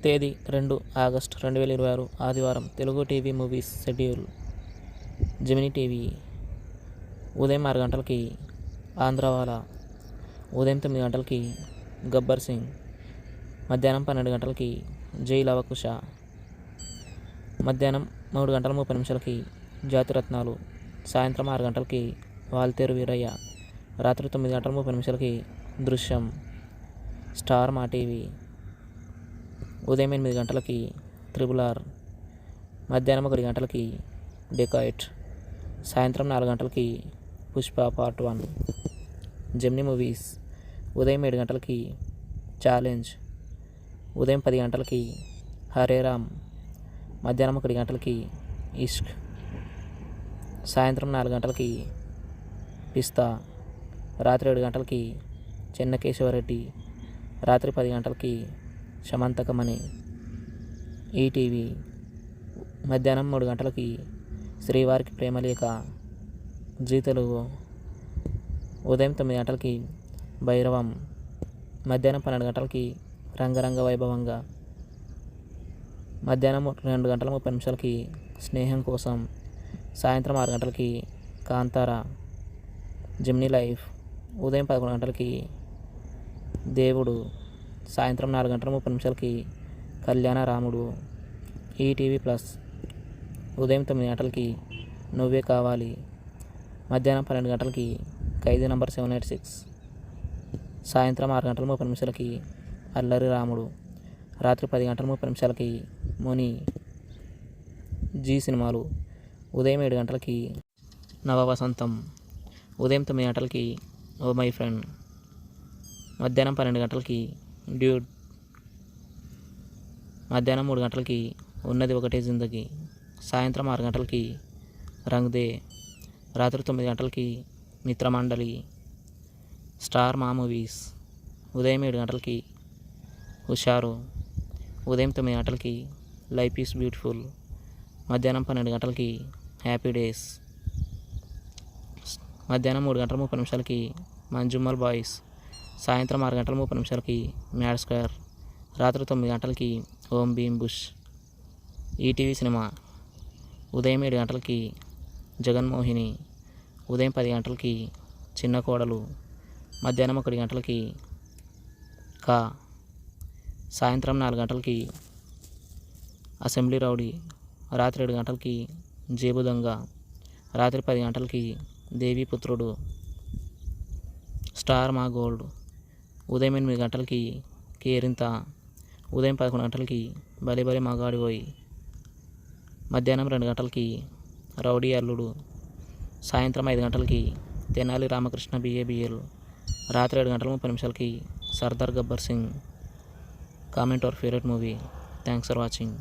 తేదీ 2 ఆగస్టు 2026 ఆదివారం. Telugu TV movies schedule. Gemini TV ఉదయం 6 గంటలకి ఆంధ్రవాల, ఉదయం 9 గంటలకి గబ్బర్ సింగ్, మధ్యాహ్నం 12 గంటలకి జై లవకుశ, మధ్యాహ్నం 3 గంటల 30 నిమిషాలకి జాతిరత్నాలు, సాయంత్రం 6 గంటలకి వాల్తేరు వీరయ్య, రాత్రి 9 గంటల 30 నిమిషాలకి దృశ్యం. స్టార్ మా టీవీ ఉదయం 8 గంటలకి RRR, మధ్యాహ్నం 1 గంటలకి డెకాయిట్, సాయంత్రం 4 గంటలకి పుష్ప పార్ట్ 1. జెమినీ మూవీస్ ఉదయం 7 గంటలకి ఛాలెంజ్, ఉదయం 10 గంటలకి హరే రామ్, మధ్యాహ్నం 1 గంటలకి ఇష్క్, సాయంత్రం 4 గంటలకి పిస్తా, రాత్రి 7 గంటలకి చెన్నకేశవరెడ్డి, రాత్రి 10 గంటలకి శమంతకమణి. ఈటీవీ మధ్యాహ్నం 3 గంటలకి శ్రీవారికి ప్రేమలేఖ, జీ తెలుగు ఉదయం 9 గంటలకి భైరవం, మధ్యాహ్నం 12 గంటలకి రంగరంగ వైభవంగా, మధ్యాహ్నం 2 గంటల 30 నిమిషాలకి స్నేహం కోసం, సాయంత్రం 6 గంటలకి కాంతార. జెమినీ లైఫ్ ఉదయం 11 గంటలకి దేవుడు, సాయంత్రం 4 గంటల 30 నిమిషాలకి కళ్యాణ రాముడు. ఈటీవీ ప్లస్ ఉదయం 9 గంటలకి నువ్వే కావాలి, మధ్యాహ్నం 12 గంటలకి ఖైదీ నంబర్ 786, సాయంత్రం 6 గంటల 30 నిమిషాలకి అల్లరి రాముడు, రాత్రి 10 గంటల 30 నిమిషాలకి ముని. జీ సినిమాలు ఉదయం 7 గంటలకి నవవసంతం, ఉదయం 9 గంటలకి ఓ మై ఫ్రెండ్, మధ్యాహ్నం 12 గంటలకి డ్యూడ్, మధ్యాహ్నం 3 గంటలకి ఉన్నది ఒకటే జిందగీ, సాయంత్రం 6 గంటలకి రంగ్ దే, రాత్రి 9 గంటలకి మిత్రమండలి. స్టార్ మా మూవీస్ ఉదయం 7 గంటలకి హుషారు, ఉదయం 9 గంటలకి లైఫ్ ఈస్ బ్యూటిఫుల్, మధ్యాహ్నం 12 గంటలకి హ్యాపీ డేస్, మధ్యాహ్నం 3 గంటల 30 నిమిషాలకి మంజుమ్మల్ బాయ్స్, సాయంత్రం 6 గంటల 30 నిమిషాలకి మ్యాడ్ స్క్వేర్, రాత్రి 9 గంటలకి ఓం భీమ్ బుష్. ఈటీవీ సినిమా ఉదయం 7 గంటలకి జగన్మోహిని, ఉదయం 10 గంటలకి చిన్న కోడలు, మధ్యాహ్నం 1 గంటలకి కా, సాయంత్రం 4 గంటలకి అసెంబ్లీ రౌడీ, రాత్రి 7 గంటలకి జేబు దొంగ, రాత్రి 10 గంటలకి దేవీపుత్రుడు. స్టార్ మా గోల్డ్ ఉదయం 8 గంటలకి కేరింత, ఉదయం 11 గంటలకి బలి బలి మగాడిపోయి, మధ్యాహ్నం 2 గంటలకి రౌడీ అల్లుడు, సాయంత్రం 5 గంటలకి తెనాలి రామకృష్ణ BABL, రాత్రి 7 గంటల 30 నిమిషాలకి Sardar Gabbar Singh. Comment our favourite movie. Thanks for watching.